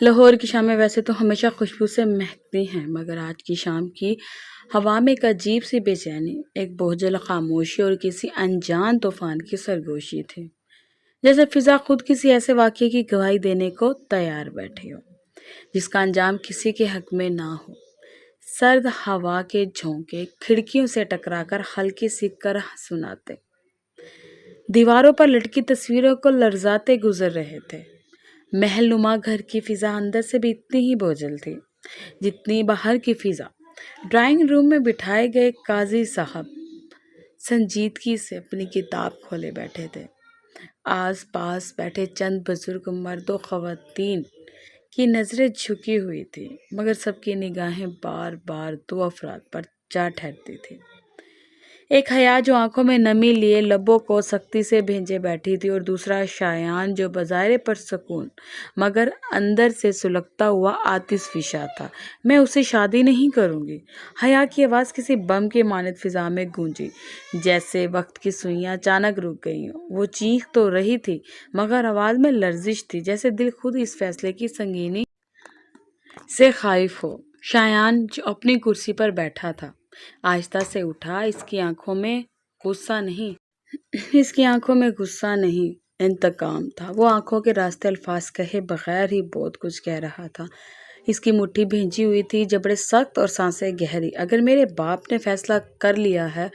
لاہور کی شامیں ویسے تو ہمیشہ خوشبو سے مہکتی ہیں، مگر آج کی شام کی ہوا میں ایک عجیب سی بے چینی، ایک بوجھل خاموشی اور کسی انجان طوفان کی سرگوشی تھی، جیسے فضا خود کسی ایسے واقعے کی گواہی دینے کو تیار بیٹھی ہو جس کا انجام کسی کے حق میں نہ ہو۔ سرد ہوا کے جھونکے کھڑکیوں سے ٹکرا کر ہلکی سی کرہ سناتے، دیواروں پر لٹکی تصویروں کو لرزاتے گزر رہے تھے۔ محل نما گھر کی فضا اندر سے بھی اتنی ہی بوجھل تھی جتنی باہر کی فضا۔ ڈرائنگ روم میں بٹھائے گئے قاضی صاحب سنجیدگی سے اپنی کتاب کھولے بیٹھے تھے۔ آس پاس بیٹھے چند بزرگ مرد و خواتین کی نظریں جھکی ہوئی تھیں، مگر سب کی نگاہیں بار بار دو افراد پر جا ٹھہرتی تھیں۔ ایک حیا جو آنکھوں میں نمی لیے لبوں کو سختی سے بھینجے بیٹھی تھی، اور دوسرا شایان جو بظاہر پرسکون مگر اندر سے سلگتا ہوا آتش فشاں تھا۔ میں اسے شادی نہیں کروں گی۔ حیا کی آواز کسی بم کے مانند فضا میں گونجی، جیسے وقت کی سوئیاں اچانک رک گئی ہوں۔ وہ چیخ تو رہی تھی مگر آواز میں لرزش تھی، جیسے دل خود اس فیصلے کی سنگینی سے خائف ہو۔ شایان جو اپنی کرسی پر بیٹھا تھا آہستہ سے اٹھا۔ اس کی آنکھوں میں غصہ نہیں، انتقام تھا۔ وہ آنکھوں کے راستے الفاظ کہے بغیر ہی بہت کچھ کہہ رہا تھا۔ اس کی مٹھی بھینجی ہوئی تھی، جبڑے سخت اور سانسیں گہری۔ اگر میرے باپ نے فیصلہ کر لیا ہے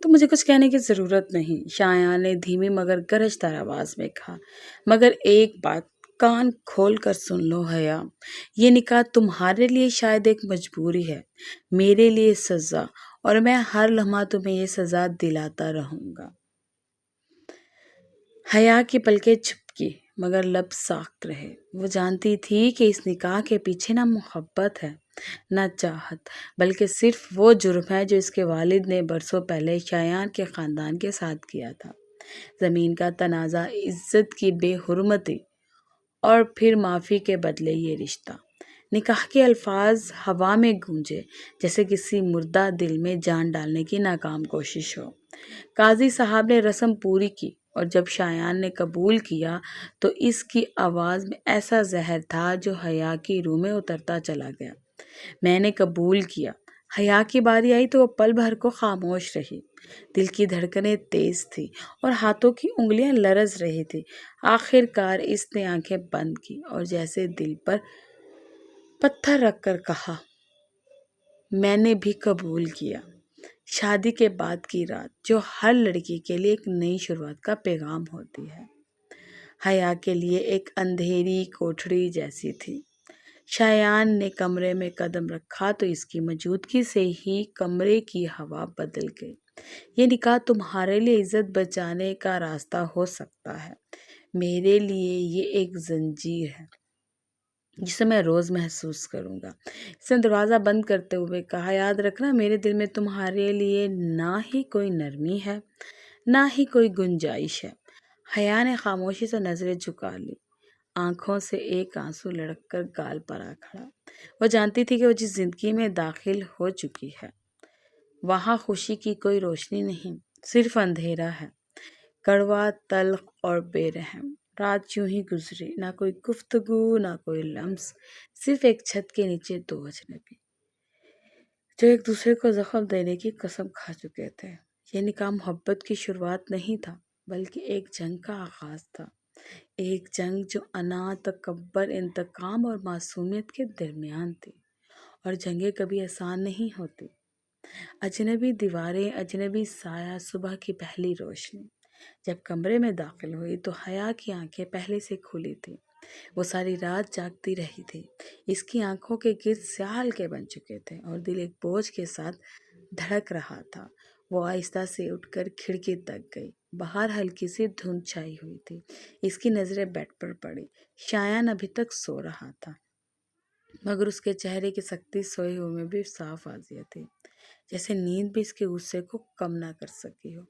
تو مجھے کچھ کہنے کی ضرورت نہیں، شایان نے دھیمی مگر گرج دار آواز میں کہا۔ مگر ایک بات کان کھول کر سن لو حیا، یہ نکاح تمہارے لیے شاید ایک مجبوری ہے، میرے لیے سزا، اور میں ہر لمحہ تمہیں یہ سزا دلاتا رہوں گا۔ حیا کی پلکیں جھپکی مگر لب ساکت رہے۔ وہ جانتی تھی کہ اس نکاح کے پیچھے نہ محبت ہے نہ چاہت، بلکہ صرف وہ جرم ہے جو اس کے والد نے برسوں پہلے شایان کے خاندان کے ساتھ کیا تھا۔ زمین کا تنازع، عزت کی بے حرمتی، اور پھر معافی کے بدلے یہ رشتہ۔ نکاح کے الفاظ ہوا میں گونجے، جیسے کسی مردہ دل میں جان ڈالنے کی ناکام کوشش ہو۔ قاضی صاحب نے رسم پوری کی، اور جب شایان نے قبول کیا تو اس کی آواز میں ایسا زہر تھا جو حیا کی روح میں اترتا چلا گیا۔ میں نے قبول کیا۔ حیا کی باری آئی تو وہ پل بھر کو خاموش رہی۔ دل کی دھڑکنیں تیز تھی اور ہاتھوں کی انگلیاں لرز رہی تھی۔ آخر کار اس نے آنکھیں بند کی اور جیسے دل پر پتھر رکھ کر کہا، میں نے بھی قبول کیا۔ شادی کے بعد کی رات، جو ہر لڑکی کے لیے ایک نئی شروعات کا پیغام ہوتی ہے، حیا کے لیے ایک اندھیری کوٹھڑی جیسی تھی۔ شایان نے کمرے میں قدم رکھا تو اس کی موجودگی سے ہی کمرے کی ہوا بدل گئی۔ یہ نکاح تمہارے لیے عزت بچانے کا راستہ ہو سکتا ہے، میرے لیے یہ ایک زنجیر ہے جسے میں روز محسوس کروں گا۔ اس نے دروازہ بند کرتے ہوئے کہا، یاد رکھنا میرے دل میں تمہارے لیے نہ ہی کوئی نرمی ہے نہ ہی کوئی گنجائش ہے۔ حیا نے خاموشی سے نظریں جھکا لی، آنکھوں سے ایک آنسو لڑک کر گال پر آ کھڑا۔ وہ جانتی تھی کہ وہ جس زندگی میں داخل ہو چکی ہے وہاں خوشی کی کوئی روشنی نہیں، صرف اندھیرا ہے، کڑوا، تلخ اور بے رحم۔ رات یوں ہی گزری، نہ کوئی گفتگو نہ کوئی لمس، صرف ایک چھت کے نیچے دو اجنبی جو ایک دوسرے کو زخم دینے کی قسم کھا چکے تھے۔ یہ نکاح محبت کی شروعات نہیں تھا، بلکہ ایک جنگ کا آغاز تھا، ایک جنگ جو انا، تکبر، انتقام اور معصومیت کے درمیان تھی، اور جنگیں کبھی آسان نہیں ہوتی۔ اجنبی دیواریں، اجنبی سایہ، صبح کی پہلی روشنی۔ جب کمرے میں داخل ہوئی تو حیا کی آنکھیں پہلے سے کھلی تھیں۔ وہ ساری رات جاگتی رہی تھی۔ اس کی آنکھوں کے گرد سیاہ حلقے بن چکے تھے اور دل ایک بوجھ کے ساتھ دھڑک رہا تھا۔ وہ آہستہ سے اٹھ کر کھڑکی تک گئی۔ باہر ہلکی سی دھند چھائی ہوئی تھی۔ اس کی نظریں بیڈ پر پڑی۔ شایان ابھی تک سو رہا تھا، مگر اس کے چہرے کی سختی سوئے ہوئے میں بھی صاف واضح تھی، جیسے نیند بھی اس کے غصے کو کم نہ کر سکی ہو۔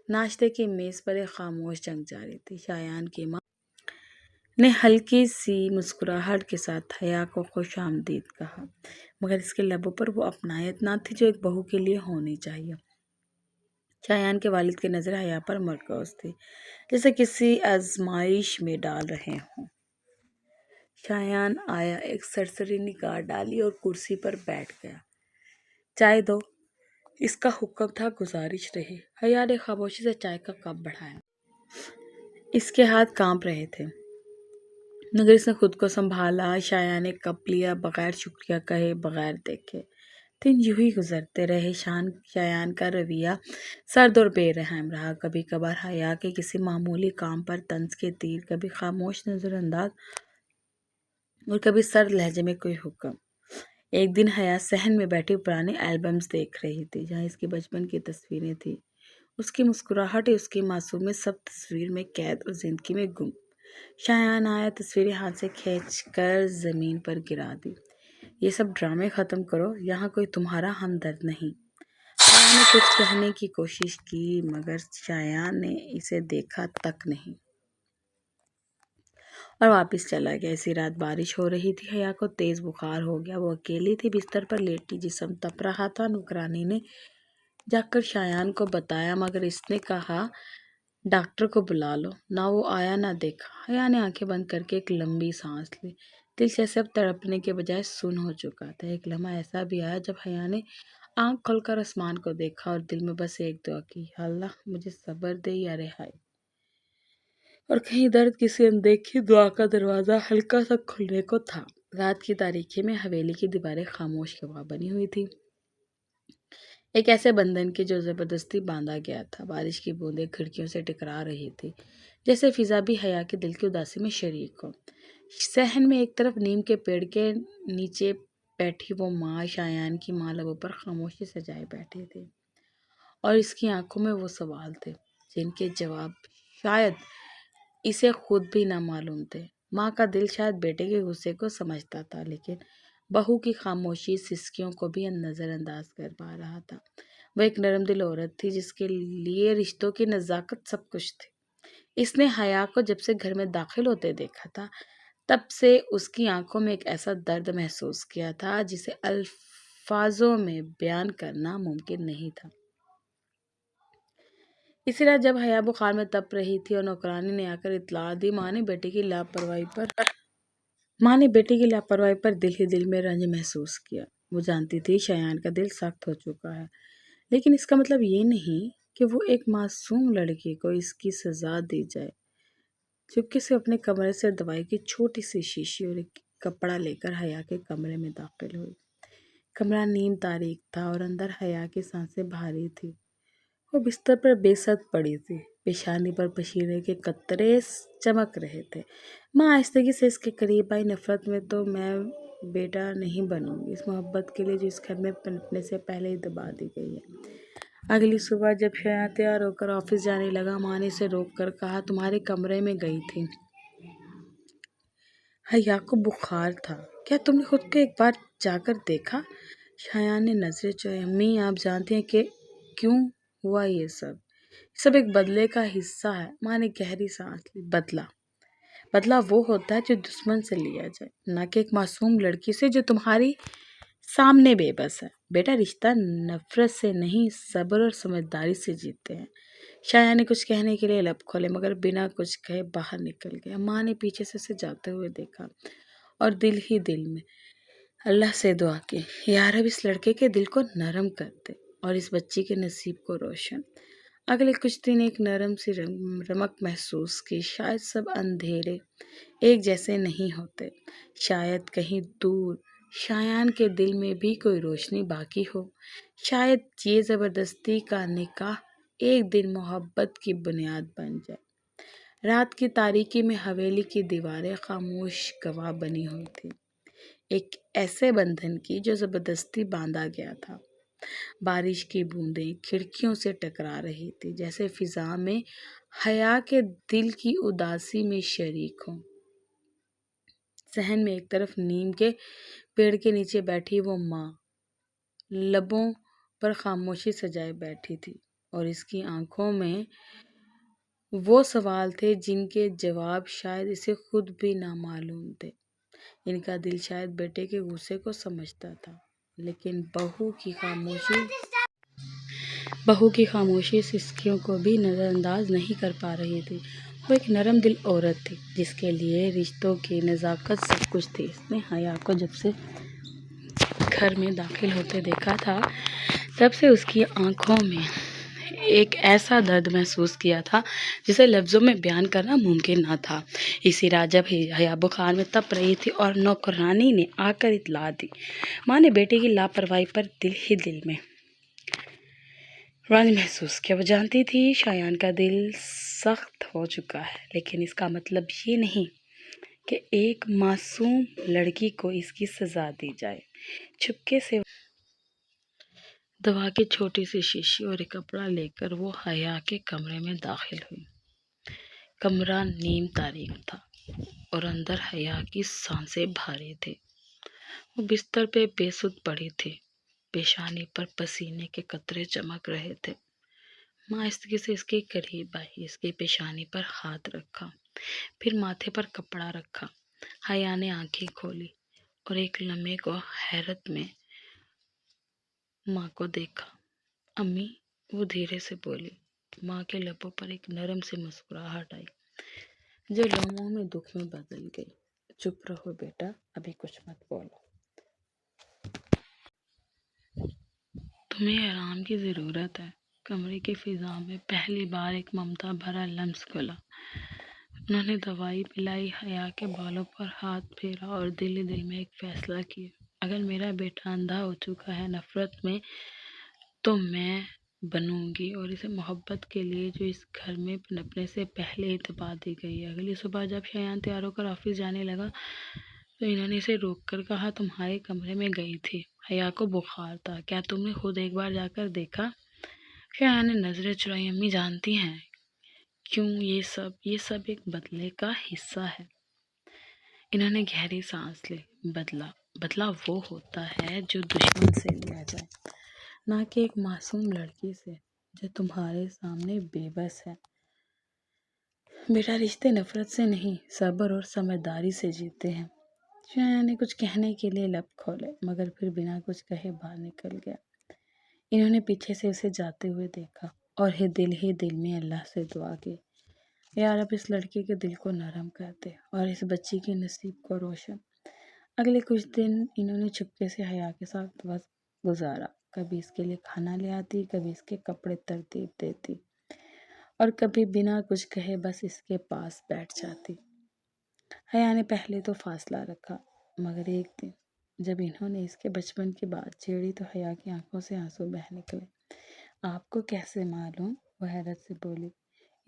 ناشتے کی میز پر ایک خاموش جنگ جاری تھی۔ شایان کی ماں نے ہلکی سی مسکراہٹ کے ساتھ حیا کو خوش آمدید کہا، مگر اس کے لبوں پر وہ اپنائیت نہ تھی جو ایک بہو کے لیے ہونی چاہیے۔ شایان کے والد کی نظر حیا پر مرکوز تھی، جیسے کسی آزمائش میں ڈال رہے ہوں۔ شایان آیا، ایک سرسری نگاہ ڈالی اور کرسی پر بیٹھ گیا۔ چائے دو، اس کا حکم تھا، گزارش رہی۔ حیا نے خاموشی سے چائے کا کپ بڑھایا۔ اس کے ہاتھ کانپ رہے تھے مگر اس نے خود کو سنبھالا۔ شایان نے کپ لیا، بغیر شکریہ کہے، بغیر دیکھے۔ دن یوں ہی گزرتے رہے۔ شایان کا رویہ سرد اور بے رحم رہا۔ کبھی کبھار حیا کے کسی معمولی کام پر طنز کے تیر، کبھی خاموش نظر انداز اور کبھی سرد لہجے میں کوئی حکم۔ ایک دن حیا صحن میں بیٹھی پرانی البمز دیکھ رہی تھی جہاں اس کے بچپن کی تصویریں تھیں۔ اس کی مسکراہٹ، اس کی معصومیت، سب تصویر میں قید اور زندگی میں گم۔ شایان آیا، تصویریں ہاتھ سے کھینچ کر زمین پر گرا دی۔ یہ سب ڈرامے ختم کرو، یہاں کوئی تمہارا ہمدرد نہیں۔ حیا نے کچھ کہنے کی کوشش کی مگر شایان نے اسے دیکھا تک نہیں اور واپس چلا گیا۔ اسی رات بارش ہو رہی تھی۔ حیا کو تیز بخار ہو گیا۔ وہ اکیلی تھی، بستر پر لیٹی، جسم تپ رہا تھا۔ نوکرانی نے جا کر شایان کو بتایا مگر اس نے کہا ڈاکٹر کو بلا لو۔ نہ وہ آیا نہ دیکھا۔ حیا نے آنکھیں بند کر کے ایک لمبی سانس لی۔ دل جیسے اب تڑپنے کے بجائے سن ہو چکا تھا۔ ایک لمحہ ایسا بھی آیا جب حیا نے آنکھ کھول کر آسمان کو دیکھا اور دل میں بس ایک دعا کی، یا اللہ مجھے صبر دے یا رہائی۔ اور کہیں درد کسی اندیکھی دعا کا دروازہ ہلکا سا کھلنے کو تھا۔ رات کی تاریکی میں حویلی کی دیواریں خاموش گواہ بنی ہوئی تھی، ایک ایسے بندھن کے جو زبردستی باندھا گیا تھا۔ بارش کی بوندیں کھڑکیوں سے ٹکرا رہی تھی، جیسے فضا بھی حیا کے دل کی اداسی میں شریک ہو۔ صحن میں ایک طرف نیم کے پیڑ کے نیچے بیٹھی وہ ماں، شایان کی ماں، لبوں پر خاموشی سجائے بیٹھی تھی اور اس کی آنکھوں میں وہ سوال تھے جن کے جواب شاید اسے خود بھی نہ معلوم تھے۔ ماں کا دل شاید بیٹے کے غصے کو سمجھتا تھا لیکن بہو کی خاموشی سسکیوں کو بھی نظر انداز کر پا رہا تھا۔ وہ ایک نرم دل عورت تھی جس کے لیے رشتوں کی نزاکت سب کچھ تھی۔ اس نے حیا کو جب سے گھر میں داخل ہوتے دیکھا تھا تب سے اس کی آنکھوں میں ایک ایسا درد محسوس کیا تھا جسے الفاظوں میں بیان کرنا ممکن نہیں تھا۔ اسی رات جب حیا بخار میں تپ رہی تھی اور نوکرانی نے آ کر اطلاع دی، ماں نے بیٹی کی لاپرواہی پر دل ہی دل میں رنج محسوس کیا۔ وہ جانتی تھی شایان کا دل سخت ہو چکا ہے لیکن اس کا مطلب یہ نہیں کہ وہ ایک معصوم لڑکی کو اس کی سزا دی جائے۔ چپکے سے اپنے کمرے سے دوائی کی چھوٹی سی شیشی اور ایک کپڑا لے کر حیا کے کمرے میں داخل ہوئی۔ کمرہ نیم تاریک تھا اور اندر حیا کی سانسیں بھاری تھی۔ وہ بستر پر بے ست پڑی تھی، پیشانی پر پسینے کے قطرے چمک رہے تھے۔ ماں آہستگی سے اس کے قریب آئی۔ نفرت میں تو میں بیٹا نہیں بنوں گی، اس محبت کے لیے جو اس گھر میں پنپنے سے پہلے ہی دبا دی گئی ہے۔ اگلی صبح جب شایان تیار ہو کر آفس جانے لگا، ماں نے اسے روک کر کہا تمہارے کمرے میں گئی تھی، حیا کو بخار تھا، کیا تم نے خود کو ایک بار جا کر دیکھا؟ شایان نے نظریں چوئی۔ امی آپ جانتی ہیں کہ کیوں ہوا یہ سب ایک بدلے کا حصہ ہے۔ ماں نے گہری سانس لی۔ بدلہ وہ ہوتا ہے جو دشمن سے لیا جائے، نہ کہ ایک معصوم لڑکی سے جو تمہاری سامنے بے بس ہے۔ بیٹا رشتہ نفرت سے نہیں، صبر اور سمجھداری سے جیتے ہیں۔ شایان نے کچھ کہنے کے لیے لب کھولے مگر بنا کچھ کہے باہر نکل گیا۔ ماں نے پیچھے سے اسے جاتے ہوئے دیکھا اور دل ہی دل میں اللہ سے دعا کی، یا رب اس لڑکے کے دل کو نرم کر دے اور اس بچی کے نصیب کو روشن۔ اگلے کچھ دن ایک نرم سی رمق محسوس کی۔ شاید سب اندھیرے ایک جیسے نہیں ہوتے، شاید کہیں دور شایان کے دل میں بھی کوئی روشنی باقی ہو، شاید یہ زبردستی کا نکاح ایک دن محبت کی بنیاد بن جائے۔ رات کی تاریکی میں حویلی کی دیواریں خاموش گواہ بنی ہوئی تھی، ایک ایسے بندھن کی جو زبردستی باندھا گیا تھا۔ بارش کی بوندیں کھڑکیوں سے ٹکرا رہی تھی جیسے فضا میں حیا کے دل کی اداسی میں شریک ہوں۔ صحن میں ایک طرف نیم کے پیڑ کے نیچے بیٹھی وہ ماں، لبوں پر خاموشی سجائے بیٹھی تھی اور اس کی آنکھوں میں وہ سوال تھے جن کے جواب شاید اسے خود بھی نہ معلوم تھے۔ ان کا دل شاید بیٹے کے غصے کو سمجھتا تھا لیکن بہو کی خاموشی سسکیوں کو بھی نظر انداز نہیں کر پا رہی تھی۔ وہ ایک نرم دل عورت تھی جس کے لیے رشتوں کی نزاکت سب کچھ تھی۔ اس نے حیا کو جب سے گھر میں داخل ہوتے دیکھا تھا تب سے اس کی آنکھوں میں ایک ایسا درد محسوس کیا تھا جسے لفظوں میں بیان کرنا ممکن نہ تھا۔ اسی رات جب حیا بخار میں تپ رہی تھی اور نوکرانی نے آ کر اطلاع دی، ماں نے بیٹے کی لاپرواہی پر دل ہی دل میں رنج محسوس کیا۔ وہ جانتی تھی شایان کا دل سخت ہو چکا ہے، لیکن اس کا مطلب یہ نہیں کہ ایک معصوم لڑکی کو اس کی سزا دی جائے۔ چپکے سے دوا کی چھوٹی سی شیشی اور ایک کپڑا لے کر وہ حیا کے کمرے میں داخل ہوئی۔ کمرہ نیم تاریک تھا اور اندر حیا کی سانسیں بھاری تھیں۔ وہ بستر پہ بے سدھ پڑی تھی، پیشانی پر پسینے کے قطرے چمک رہے تھے۔ ماں آہستگی سے اس کے قریب آئی، اس کی پیشانی پر ہاتھ رکھا، پھر ماتھے پر کپڑا رکھا۔ حیا نے آنکھیں کھولی اور ایک لمحے کو حیرت میں ماں کو دیکھا۔ امی، وہ دھیرے سے بولی۔ ماں کے لبوں پر ایک نرم سی مسکراہٹ آئی جو لمحوں میں دکھ میں بدل گئی۔ چپ رہو بیٹا، ابھی کچھ مت بولو۔ تمہیں آرام کی ضرورت ہے۔ کمرے کی فضا میں پہلی بار ایک ممتا بھرا لمس کھلا۔ انہوں نے دوائی پلائی، حیا کے بالوں پر ہاتھ پھیرا اور دل ہی دل میں ایک فیصلہ کیا۔ اگر میرا بیٹا اندھا ہو چکا ہے نفرت میں، تو میں بنوں گی، اور اسے محبت کے لیے جو اس گھر میں پنپنے سے پہلے ہی دبا دی گئی ہے۔ اگلی صبح جب شایان تیار ہو کر آفس جانے لگا تو انہوں نے اسے روک کر کہا، تمہارے کمرے میں گئی تھی، حیا کو بخار تھا، کیا تم نے خود ایک بار جا کر دیکھا؟ شایان نے نظریں چرائی۔ امی جانتی ہیں کیوں یہ سب ایک بدلے کا حصہ ہے۔ انہوں نے گہری سانس لی۔ بدلہ وہ ہوتا ہے جو دشمن سے لیا جائے، نہ کہ ایک معصوم لڑکی سے جو تمہارے سامنے بے بس ہے۔ بیٹا، رشتے نفرت سے نہیں، صبر اور سمجھداری سے جیتے ہیں۔ شایان نے کچھ کہنے کے لیے لب کھولے مگر پھر بنا کچھ کہے باہر نکل گیا۔ انہوں نے پیچھے سے اسے جاتے ہوئے دیکھا اور ہی دل میں اللہ سے دعا کی، یار اب اس لڑکی کے دل کو نرم کر دے اور اس بچی کے نصیب کو روشن۔ اگلے کچھ دن انہوں نے چپکے سے حیا کے ساتھ وقت گزارا۔ کبھی اس کے لیے کھانا لے آتی، کبھی اس کے کپڑے ترتیب دیتی اور کبھی بنا کچھ کہے بس اس کے پاس بیٹھ جاتی۔ حیا نے پہلے تو فاصلہ رکھا، مگر ایک دن جب انہوں نے اس کے بچپن کی بات چھیڑی تو حیا کی آنکھوں سے آنسو بہہ نکلے۔ آپ کو کیسے معلوم؟ وہ حیرت سے بولی۔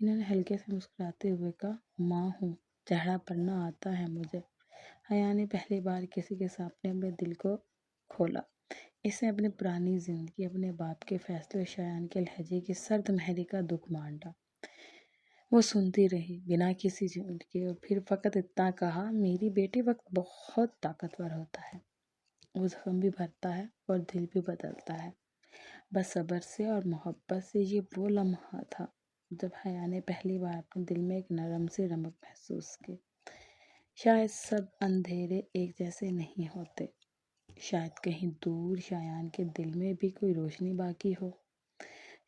انہوں نے ہلکے سے مسکراتے ہوئے کہا، ماں ہوں، چہرہ پڑھنا آتا ہے مجھے۔ حیا نے پہلی بار کسی کے سامنے اپنے دل کو کھولا۔ اس نے اپنی پرانی زندگی، اپنے باپ کے فیصلے اور شایان کے لہجے کی سرد مہری کا دکھ مانڈا۔ وہ سنتی رہی بنا کسی جھوٹ کے، اور پھر فقط اتنا کہا، میری بیٹی، وقت بہت طاقتور ہوتا ہے، وہ زخم بھی بھرتا ہے اور دل بھی بدلتا ہے، بس صبر سے اور محبت سے۔ یہ وہ لمحہ تھا جب حیا نے پہلی بار اپنے دل میں ایک نرم سی رمق محسوس کی۔ شاید سب اندھیرے ایک جیسے نہیں ہوتے، شاید کہیں دور شایان کے دل میں بھی کوئی روشنی باقی ہو،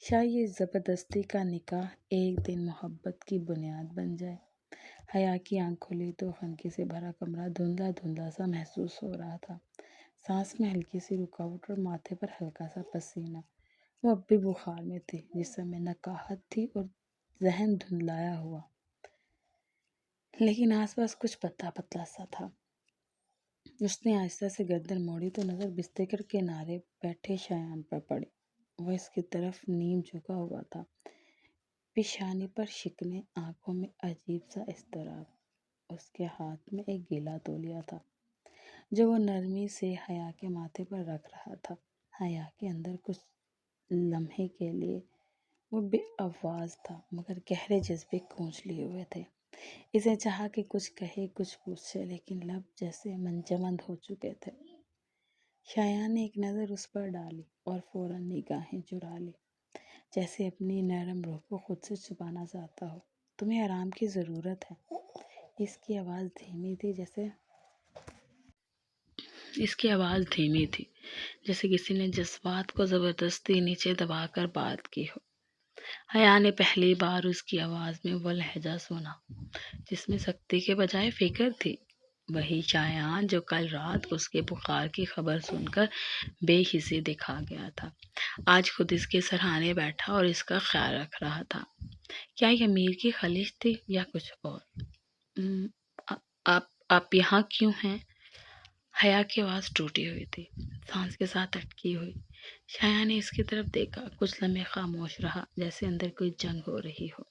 شاید یہ زبردستی کا نکاح ایک دن محبت کی بنیاد بن جائے۔ حیا کی آنکھ کھلی تو خنکی سے بھرا کمرہ دھندلا دھندلا سا محسوس ہو رہا تھا، سانس میں ہلکی سی رکاوٹ اور ماتھے پر ہلکا سا پسینہ۔ وہ اب بھی بخار میں تھی، جسم میں نقاہت تھی اور ذہن دھندلایا ہوا، لیکن آس پاس کچھ پتلا سا تھا۔ اس نے آہستہ سے گردن موڑی تو نظر بستر کے کنارے بیٹھے شایان پر پڑی۔ وہ اس کی طرف نیم جھکا ہوا تھا، پیشانی پر شکنیں، آنکھوں میں عجیب سا اضطراب۔ اس کے ہاتھ میں ایک گیلا تولیہ تھا جو وہ نرمی سے حیا کے ماتھے پر رکھ رہا تھا۔ حیا کے اندر کچھ لمحے کے لیے وہ بے آواز تھا، مگر گہرے جذبے کھونچ لیے ہوئے تھے۔ اسے چاہا کہ کچھ کہے، کچھ پوچھے، لیکن لب جیسے منجمد ہو چکے تھے۔ شایان نے ایک نظر اس پر ڈالی اور فوراً نگاہیں چرا لی، جیسے اپنی نرم روح کو خود سے چھپانا چاہتا ہو۔ تمہیں آرام کی ضرورت ہے۔ اس کی آواز دھیمی تھی، جیسے کسی نے جذبات کو زبردستی نیچے دبا کر بات کی ہو۔ حیا نے پہلی بار اس کی آواز میں وہ لہجہ سنا جس میں سختی کے بجائے فکر تھی۔ وہی شایان جو کل رات اس کے بخار کی خبر سن کر بے حسی دکھا گیا تھا، آج خود اس کے سرہانے بیٹھا اور اس کا خیال رکھ رہا تھا۔ کیا یہ میر کی خلش تھی یا کچھ اور؟ "م، آپ یہاں کیوں ہیں؟" حیا کی آواز ٹوٹی ہوئی تھی، سانس کے ساتھ اٹکی ہوئی۔ شایان نے اس کی طرف دیکھا، کچھ لمحے خاموش رہا، جیسے اندر کوئی جنگ ہو رہی ہو۔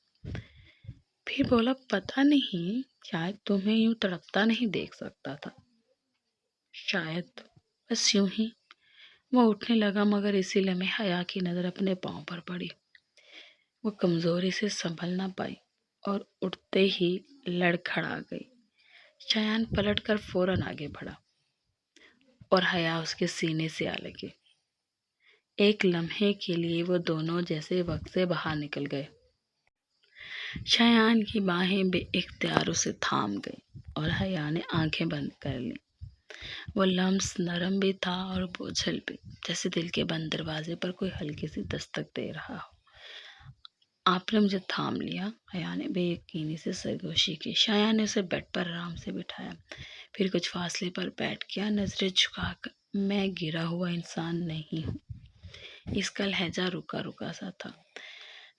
پھر بولا، پتہ نہیں، شاید تمہیں یوں تڑپتا نہیں دیکھ سکتا تھا، شاید بس یوں ہی۔ وہ اٹھنے لگا مگر اسی لمحے حیا کی نظر اپنے پاؤں پر پڑی۔ وہ کمزوری سے سنبھل نہ پائی اور اٹھتے ہی لڑکھڑا گئی۔ شایان پلٹ کر فوراً آگے بڑھا اور حیا اس کے سینے سے آ لگی۔ ایک لمحے کے لیے وہ دونوں جیسے وقت سے باہر نکل گئے۔ شایان کی باہیں بے اختیار اسے تھام گئی اور حیا نے آنکھیں بند کر لیں۔ وہ لمس نرم بھی تھا اور بوجھل بھی، جیسے دل کے بند دروازے پر کوئی ہلکی سی دستک دے رہا ہو۔ آپ نے مجھے تھام لیا، حیا نے بے یقینی سے سرگوشی کی۔ شایان نے اسے بیڈ پر آرام سے بٹھایا، پھر کچھ فاصلے پر بیٹھ گیا، نظریں جھکا کر۔ میں گرا ہوا انسان نہیں ہوں۔ اس کا لہجہ رکا رکا سا تھا۔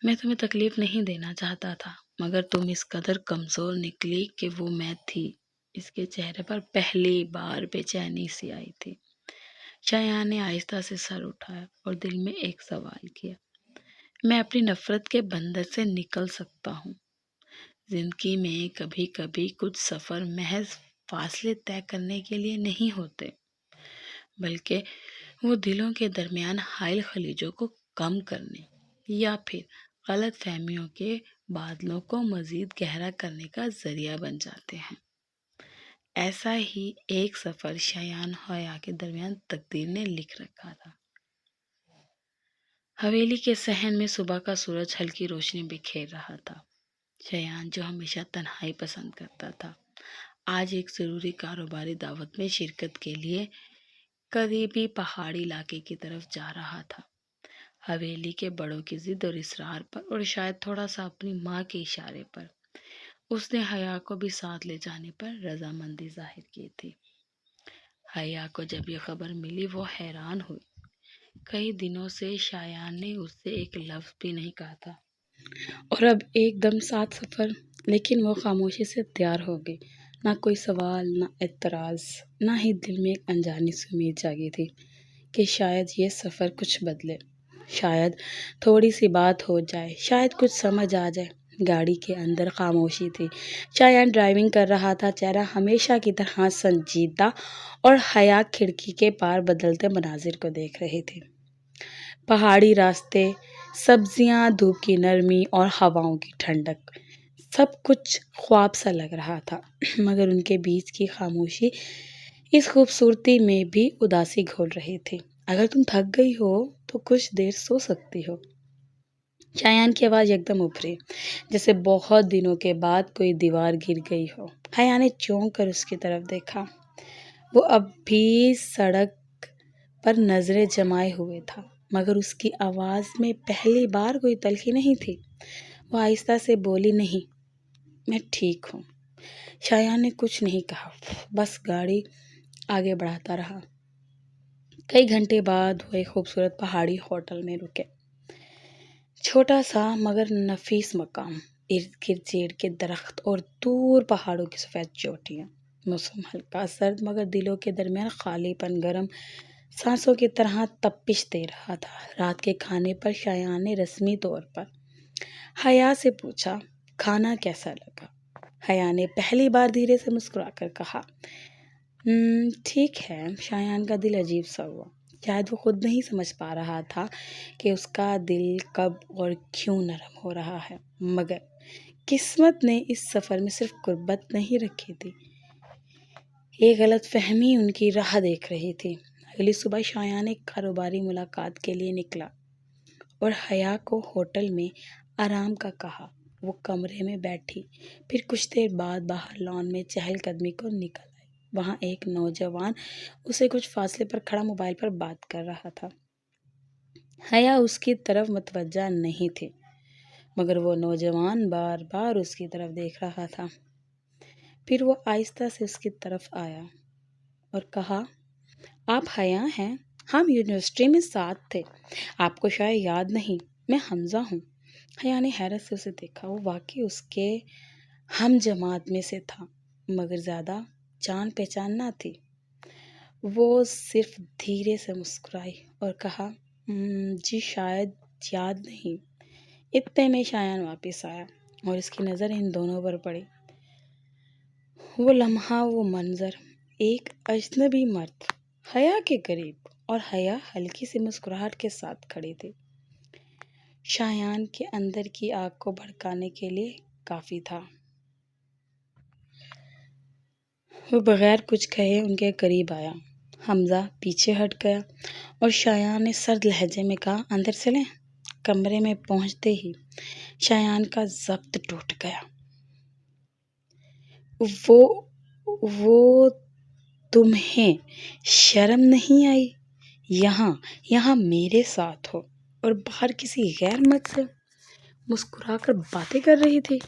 میں تمہیں تکلیف نہیں دینا چاہتا تھا، مگر تم اس قدر کمزور نکلی کہ وہ میں تھی۔ اس کے چہرے پر پہلی بار بے چینی سی آئی تھی۔ شایان نے آہستہ سے سر اٹھایا اور دل میں ایک سوال کیا، میں اپنی نفرت کے بندر سے نکل سکتا ہوں؟ زندگی میں کبھی کبھی کچھ سفر محض فاصلے طے کرنے کے لیے نہیں ہوتے، بلکہ وہ دلوں کے درمیان حائل خلیجوں کو کم کرنے یا پھر غلط فہمیوں کے بادلوں کو مزید گہرا کرنے کا ذریعہ بن جاتے ہیں۔ ایسا ہی ایک سفر شایان اور حیا کے درمیان تقدیر نے لکھ رکھا تھا۔ حویلی کے صحن میں صبح کا سورج ہلکی روشنی بکھیر رہا تھا۔ شایان جو ہمیشہ تنہائی پسند کرتا تھا، آج ایک ضروری کاروباری دعوت میں شرکت کے لیے قریبی پہاڑی علاقے کی طرف جا رہا تھا۔ حویلی کے بڑوں کی ضد اور اصرار پر، اور شاید تھوڑا سا اپنی ماں کے اشارے پر، اس نے حیا کو بھی ساتھ لے جانے پر رضامندی ظاہر کی تھی۔ حیا کو جب یہ خبر ملی وہ حیران ہوئی۔ کئی دنوں سے شایان نے اس سے ایک لفظ بھی نہیں کہا تھا، اور اب ایک دم ساتھ سفر۔ لیکن وہ خاموشی سے تیار ہو گئی، نہ کوئی سوال، نہ اعتراض، نہ ہی دل میں ایک انجانی سی امید جاگی تھی کہ شاید یہ سفر کچھ بدلے، شاید تھوڑی سی بات ہو جائے، شاید کچھ سمجھ آ جائے۔ گاڑی کے اندر خاموشی تھی۔ شایان ڈرائیونگ کر رہا تھا، چہرہ ہمیشہ کی طرح سنجیدہ، اور حیا کھڑکی کے پار بدلتے مناظر کو دیکھ رہی تھی۔ پہاڑی راستے، سبزیاں، دھوپ کی نرمی اور ہواؤں کی ٹھنڈک، سب کچھ خواب سا لگ رہا تھا، مگر ان کے بیچ کی خاموشی اس خوبصورتی میں بھی اداسی گھول رہی تھی۔ اگر تم تھک گئی ہو تو کچھ دیر سو سکتی ہو۔ شایان کی آواز یکدم ابھری، جیسے بہت دنوں کے بعد کوئی دیوار گر گئی ہو۔ حیا نے چونک کر اس کی طرف دیکھا۔ وہ اب بھی سڑک پر نظریں جمائے ہوئے تھا، مگر اس کی آواز میں پہلی بار کوئی تلخی نہیں تھی۔ وہ آہستہ سے بولی، نہیں، میں ٹھیک ہوں۔ شایان نے کچھ نہیں کہا، بس گاڑی آگے بڑھاتا رہا۔ کئی گھنٹے بعد وہ ایک خوبصورت پہاڑی ہوٹل میں رکے۔ چھوٹا سا مگر نفیس مقام، ارد گرد جیڑ کے درخت اور دور پہاڑوں کی سفید چوٹیاں۔ موسم ہلکا سرد مگر دلوں کے درمیان خالی پن گرم سانسوں کی طرح تپش دے رہا تھا۔ رات کے کھانے پر شایان نے رسمی طور پر حیا سے پوچھا، کھانا کیسا لگا؟ حیا نے پہلی بار دھیرے سے مسکرا کر کہا، ٹھیک ہے۔ شایان کا دل عجیب سا ہوا۔ شاید وہ خود نہیں سمجھ پا رہا تھا کہ اس کا دل کب اور کیوں نرم ہو رہا ہے، مگر قسمت نے اس سفر میں صرف قربت نہیں رکھی تھی، ایک غلط فہمی ان کی راہ دیکھ رہی تھی۔ اگلی صبح شایان ایک کاروباری ملاقات کے لیے نکلا اور حیا کو ہوٹل میں آرام کا کہا۔ وہ کمرے میں بیٹھی، پھر کچھ دیر بعد باہر لان میں چہل قدمی کو نکل آئی۔ وہاں ایک نوجوان اسے کچھ فاصلے پر کھڑا موبائل پر بات کر رہا تھا۔ حیا اس کی طرف متوجہ نہیں تھی۔ مگر وہ نوجوان بار بار اس کی طرف دیکھ رہا تھا۔ پھر وہ آہستہ سے اس کی طرف آیا اور کہا، آپ حیا ہیں؟ ہم یونیورسٹی میں ساتھ تھے، آپ کو شاید یاد نہیں، میں حمزہ ہوں۔ حیا نے حیرت سے اسے دیکھا۔ وہ واقعی اس کے ہم جماعت میں سے تھا، مگر زیادہ جان پہچان نہ تھی۔ وہ صرف دھیرے سے مسکرائی اور کہا، جی شاید یاد نہیں۔ اتنے میں شایان واپس آیا اور اس کی نظر ان دونوں پر پڑی۔ وہ لمحہ، وہ منظر، ایک اجنبی مرد حیا کے قریب اور حیا ہلکی سی مسکراہٹ کے ساتھ کھڑی تھی، شایان کے اندر کی آگ کو بھڑکانے کے لیے کافی تھا۔ وہ بغیر کچھ کہے ان کے قریب آیا۔ حمزہ پیچھے ہٹ گیا اور شایان نے سرد لہجے میں کہا، اندر چلیں۔ کمرے میں پہنچتے ہی شایان کا ضبط ٹوٹ گیا۔ وہ تمہیں شرم نہیں آئی؟ یہاں میرے ساتھ ہو اور باہر کسی غیر مرد سے مسکرا کر باتیں کر رہی تھی۔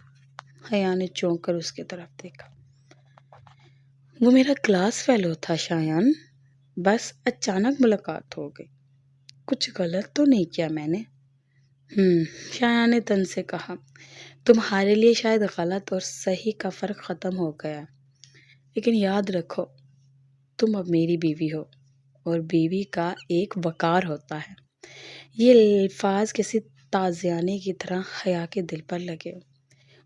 حیا نے چونک کر اس کی طرف دیکھا۔ وہ میرا کلاس فیلو تھا شایان، بس اچانک ملاقات ہو گئی۔ کچھ غلط تو نہیں کیا میں نے؟ شایان نے تن سے کہا، تمہارے لیے شاید غلط اور صحیح کا فرق ختم ہو گیا، لیکن یاد رکھو تم اب میری بیوی ہو اور بیوی کا ایک وقار ہوتا ہے۔ یہ الفاظ کسی تازیانے کی طرح حیا کے دل پر لگے۔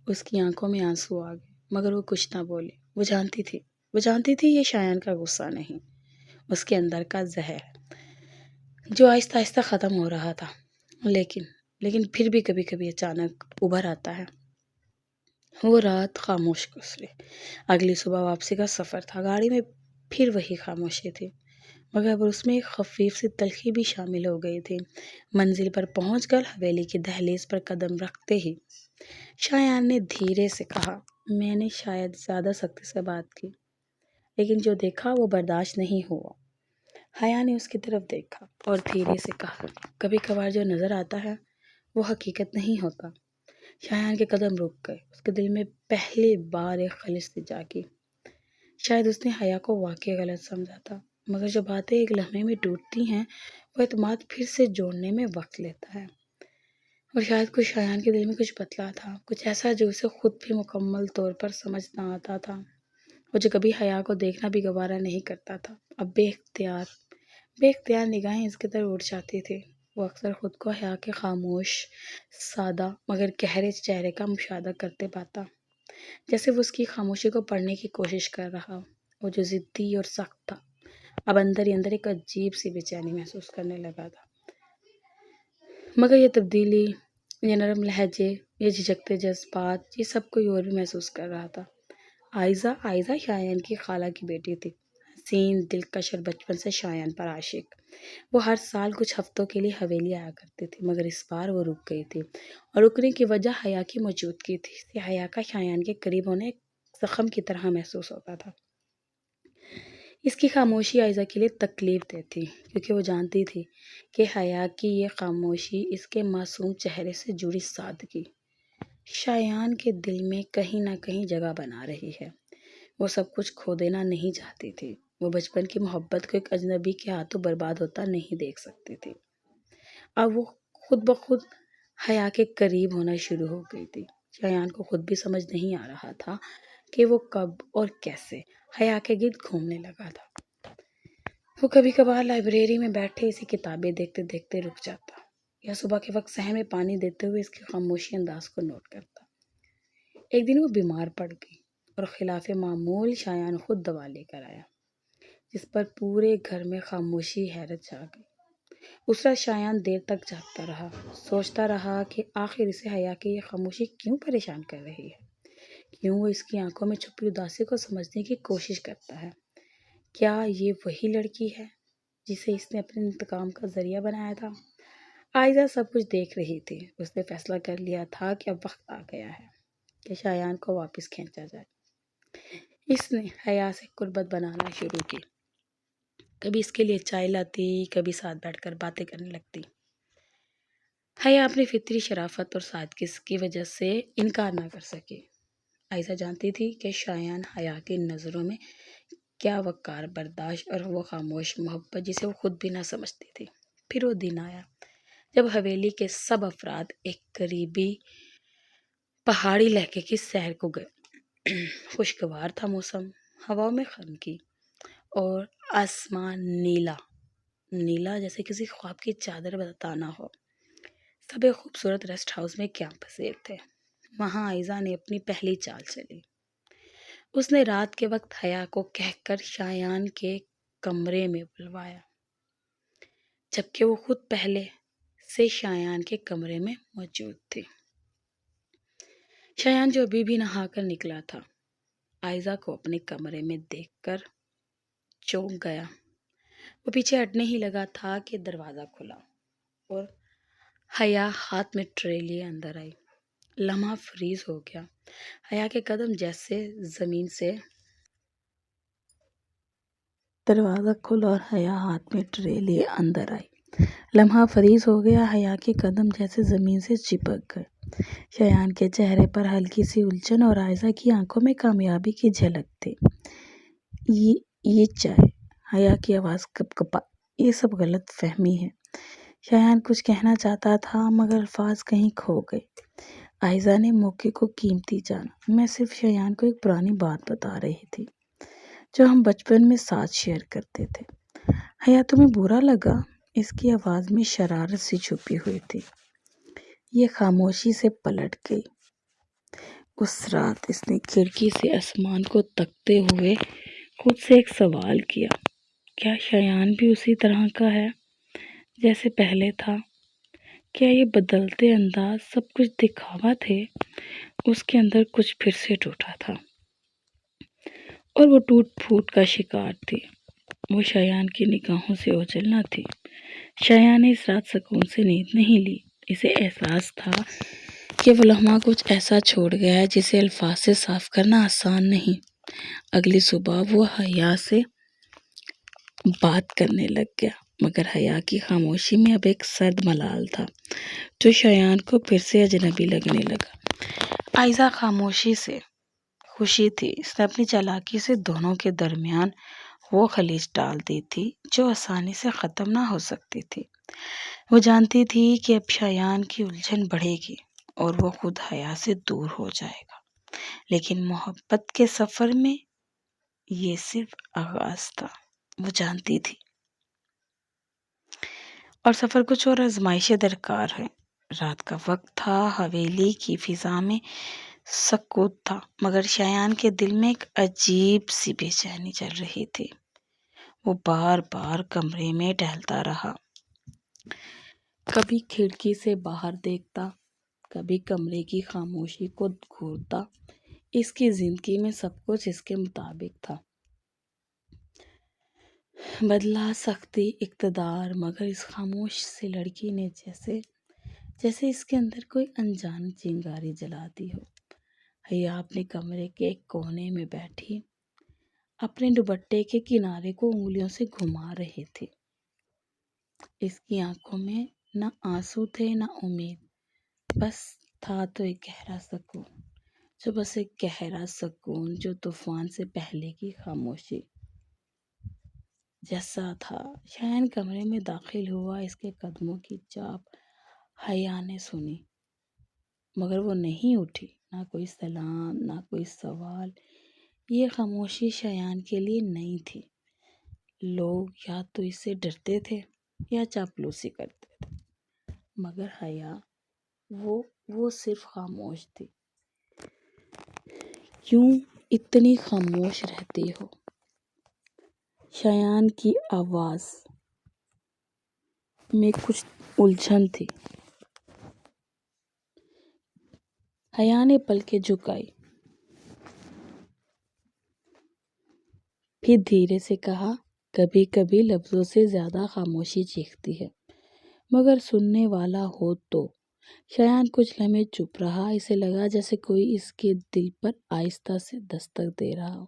اس کی آنکھوں میں آنسو آ گئے، مگر وہ کچھ نہ بولی۔ وہ جانتی تھی یہ شایان کا غصہ نہیں، اس کے اندر کا زہر جو آہستہ آہستہ ختم ہو رہا تھا، لیکن پھر بھی کبھی کبھی اچانک ابھر آتا ہے۔ وہ رات خاموش گزری۔ اگلی صبح واپسی کا سفر تھا۔ گاڑی میں پھر وہی خاموشی تھی، مگر اب اس میں ایک خفیف سی تلخی بھی شامل ہو گئی تھی۔ منزل پر پہنچ کر حویلی کی دہلیز پر قدم رکھتے ہی شایان نے دھیرے سے کہا، میں نے شاید زیادہ سختی سے بات کی، لیکن جو دیکھا وہ برداشت نہیں ہوا۔ حیا نے اس کی طرف دیکھا اور دھیرے سے کہا، کبھی کبھار جو نظر آتا ہے وہ حقیقت نہیں ہوتا۔ شایان کے قدم رک گئے۔ اس کے دل میں پہلی بار ایک خلش سی جاگی۔ شاید اس نے حیا کو واقعی غلط سمجھا تھا، مگر جو باتیں ایک لمحے میں ٹوٹتی ہیں وہ اعتماد پھر سے جوڑنے میں وقت لیتا ہے۔ اور شاید کچھ شایان کے دل میں کچھ بدلا تھا، کچھ ایسا جو اسے خود بھی مکمل طور پر سمجھ نہ آتا تھا، وہ جو کبھی حیا کو دیکھنا بھی گوارا نہیں کرتا تھا۔ اب بے اختیار نگاہیں اس کی طرف اٹھ جاتی تھی۔ وہ اکثر خود کو حیا کے خاموش، سادہ مگر گہرے چہرے کا مشاہدہ کرتے پاتا، جیسے وہ اس کی خاموشی کو پڑھنے کی کوشش کر رہا ہو۔ وہ جو ضدی اور سخت تھا، اب اندر ہی اندر ایک عجیب سی بے چینی محسوس کرنے لگا تھا۔ مگر یہ تبدیلی، یہ نرم لہجے، یہ جھجکتے جذبات، یہ سب کوئی اور بھی محسوس کر رہا تھا۔ آئزہ شایان کی خالہ کی بیٹی تھی، حسین، دلکش اور بچپن سے شایان پر عاشق۔ وہ ہر سال کچھ ہفتوں کے لیے حویلی آیا کرتی تھی، مگر اس بار وہ رک گئی تھی، اور رکنے کی وجہ حیا کی موجودگی تھی۔ اس سے حیا کا شایان کے قریب ہونا ایک زخم کی طرح محسوس ہوتا تھا۔ اس کی خاموشی آئزہ کے لیے تکلیف دہ تھی، کیونکہ وہ جانتی تھی کہ حیا کی یہ خاموشی اس کے معصوم چہرے سے جڑی سادگی شایان کے دل میں کہیں نہ کہیں جگہ بنا رہی ہے۔ وہ سب کچھ کھو دینا نہیں چاہتی تھی۔ وہ بچپن کی محبت کو ایک اجنبی کے ہاتھوں برباد ہوتا نہیں دیکھ سکتی تھی۔ اب وہ خود بخود حیا کے قریب ہونا شروع ہو گئی تھی۔ شایان کو خود بھی سمجھ نہیں آ رہا تھا کہ وہ کب اور کیسے حیا کے گرد گھومنے لگا تھا۔ وہ کبھی کبھار لائبریری میں بیٹھے اسی کتابیں دیکھتے دیکھتے رک جاتا، یا صبح کے وقت صحن میں پانی دیتے ہوئے اس کی خاموشی انداز کو نوٹ کرتا۔ ایک دن وہ بیمار پڑ گئی اور خلاف معمول شایان خود دوا لے کر آیا، جس پر پورے گھر میں خاموشی، حیرت چھا گئی۔ اس رات شایان دیر تک جاگتا رہا، سوچتا رہا کہ آخر اسے حیا کی یہ خاموشی کیوں پریشان کر رہی ہے، کیوں وہ اس کی آنکھوں میں چھپی اداسی کو سمجھنے کی کوشش کرتا ہے۔ کیا یہ وہی لڑکی ہے جسے اس نے اپنے انتقام کا ذریعہ بنایا تھا؟ آئزہ سب کچھ دیکھ رہی تھی۔ اس نے فیصلہ کر لیا تھا کہ اب وقت آ گیا ہے کہ شایان کو واپس کھینچا جائے۔ اس نے حیا سے قربت بنانا شروع کی۔ کبھی اس کے لیے چائے لاتی، کبھی ساتھ بیٹھ کر باتیں کرنے لگتی۔ حیا اپنی فطری شرافت اور سادگی کی وجہ سے انکار نہ کر سکی۔ عائزہ جانتی تھی کہ شایان حیا کی نظروں میں کیا وقار، برداشت اور وہ خاموش محبت جسے وہ خود بھی نہ سمجھتی تھی۔ پھر وہ دن آیا جب حویلی کے سب افراد ایک قریبی پہاڑی علاقے کی سیر کو گئے۔ خوشگوار تھا موسم، ہواؤں میں خنکی اور آسمان نیلا جیسے کسی خواب کی چادر بتانا ہو۔ سب ایک خوبصورت ریسٹ ہاؤس میں قیام پذیر تھے۔ وہاں عائزہ نے اپنی پہلی چال چلی۔ اس نے رات کے وقت حیا کو کہہ کر شایان کے کمرے میں بلوایا، جبکہ وہ خود پہلے سے شایان کے کمرے میں موجود تھی۔ شایان جو ابھی بھی نہا کر نکلا تھا، عائزہ کو اپنے کمرے میں دیکھ کر چونک گیا۔ وہ پیچھے ہٹنے ہی لگا تھا کہ دروازہ کھلا اور حیا ہاتھ میں ٹرے لیے اندر آئی۔ لمحہ فریز ہو گیا۔ حیا کے قدم جیسے زمین سے دروازہ کھلا اور حیا ہاتھ میں ٹرے لیے اندر آئی۔ لمحہ فریز ہو گیا۔ حیا کے قدم جیسے زمین سے چپک گئے۔ شایان کے چہرے پر ہلکی سی الجھن اور عائزہ کی آنکھوں میں کامیابی کی جھلک تھی۔ یہ چائے، حیا کی آواز کپکپائی، یہ سب غلط فہمی ہے۔ شایان کچھ کہنا چاہتا تھا مگر الفاظ کہیں کھو گئے۔ عائزہ نے موقع کو قیمتی جانا۔ میں صرف شایان کو ایک پرانی بات بتا رہی تھی جو ہم بچپن میں ساتھ شیئر کرتے تھے۔ حیا تمہیں برا لگا؟ اس کی آواز میں شرارت سی چھپی ہوئی تھی۔ یہ خاموشی سے پلٹ گئی۔ اس رات اس نے کھڑکی سے آسمان کو تکتے ہوئے خود سے ایک سوال کیا، کیا شایان بھی اسی طرح کا ہے جیسے پہلے تھا؟ کیا یہ بدلتے انداز سب کچھ دکھاوا تھے؟ اس کے اندر کچھ پھر سے ٹوٹا تھا اور وہ ٹوٹ پھوٹ کا شکار تھی۔ وہ شایان کی نگاہوں سے اوجھل نہ تھی۔ شایان نے اس رات سکون سے نیند نہیں لی۔ اسے احساس تھا کہ وہ لمحہ کچھ ایسا چھوڑ گیا ہے جسے الفاظ سے صاف کرنا آسان نہیں۔ اگلی صبح وہ حیا سے بات کرنے لگ گیا، مگر حیا کی خاموشی میں اب ایک سرد ملال تھا جو شایان کو پھر سے اجنبی لگنے لگا۔ عائزہ خاموشی سے خوشی تھی۔ اس نے اپنی چالاکی سے دونوں کے درمیان وہ خلیج ڈال دی تھی جو آسانی سے ختم نہ ہو سکتی تھی۔ وہ جانتی تھی کہ اب شایان کی الجھن بڑھے گی اور وہ خود حیا سے دور ہو جائے گا، لیکن محبت کے سفر میں یہ صرف آغاز تھا۔ وہ جانتی تھی اور سفر کچھ اور آزمائشیں درکار ہے۔ رات کا وقت تھا، حویلی کی فضا میں سکوت تھا، مگر شایان کے دل میں ایک عجیب سی بے چینی چل رہی تھی۔ وہ بار بار کمرے میں ٹہلتا رہا، کبھی کھڑکی سے باہر دیکھتا، کبھی کمرے کی خاموشی کو گھورتا۔ اس کی زندگی میں سب کچھ اس کے مطابق تھا، بدلہ، سختی، اقتدار، مگر اس خاموش سی لڑکی نے جیسے اس کے اندر کوئی انجان چنگاری جلا دی ہو۔ حیا اپنے کمرے کے ایک کونے میں بیٹھی اپنے دوپٹے کے کنارے کو انگلیوں سے گھما رہی تھی۔ اس کی آنکھوں میں نہ آنسو تھے نہ امید، بس تھا تو ایک گہرا سکون جو طوفان سے پہلے کی خاموشی جیسا تھا۔ شایان کمرے میں داخل ہوا۔ اس کے قدموں کی چاپ حیا نے سنی، مگر وہ نہیں اٹھی۔ نہ کوئی سلام، نہ کوئی سوال۔ یہ خاموشی شایان کے لیے نئی تھی۔ لوگ یا تو اس سے ڈرتے تھے یا چاپلوسی کرتے تھے، مگر حیا وہ صرف خاموش تھی۔ کیوں اتنی خاموش رہتی ہو؟ شایان کی آواز میں کچھ الجھن تھی۔ حیا نے پلکیں جھکائی، پھر دھیرے سے کہا، کبھی کبھی لفظوں سے زیادہ خاموشی چیختی ہے، مگر سننے والا ہو تو۔ شایان کچھ لمحے چپ رہا۔ اسے لگا جیسے کوئی اس کے دل پر آہستہ سے دستک دے رہا ہو۔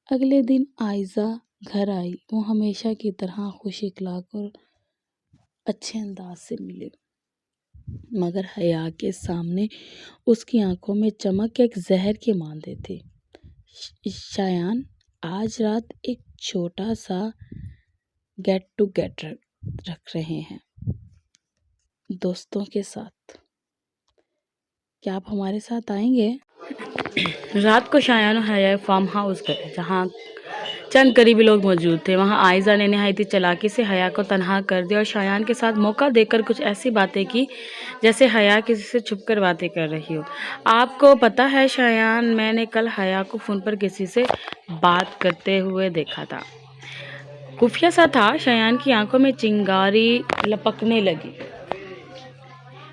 اگلے دن عائزہ گھر آئی۔ وہ ہمیشہ کی طرح خوش اخلاق اور اچھے انداز سے ملی۔ مگر حیا کے سامنے اس کی آنکھوں میں چمک ایک زہر کی مانندے تھی۔ شایان آج رات ایک چھوٹا سا گیٹ ٹو گیدر رکھ رہے ہیں دوستوں کے ساتھ، کیا آپ ہمارے ساتھ آئیں گے؟ رات کو شایان اور حیا فارم ہاؤس گئے جہاں چند قریبی لوگ موجود تھے۔ وہاں عائزہ نے نہایت چالاکی سے حیا کو تنہا کر دیا اور شایان کے ساتھ موقع دے کر کچھ ایسی باتیں کی جیسے حیا کسی سے چھپ کر باتیں کر رہی ہو۔ آپ کو پتہ ہے شایان، میں نے کل حیا کو فون پر کسی سے بات کرتے ہوئے دیکھا تھا۔ خفیہ سا تھا۔ شایان کی آنکھوں میں چنگاری لپکنے لگی،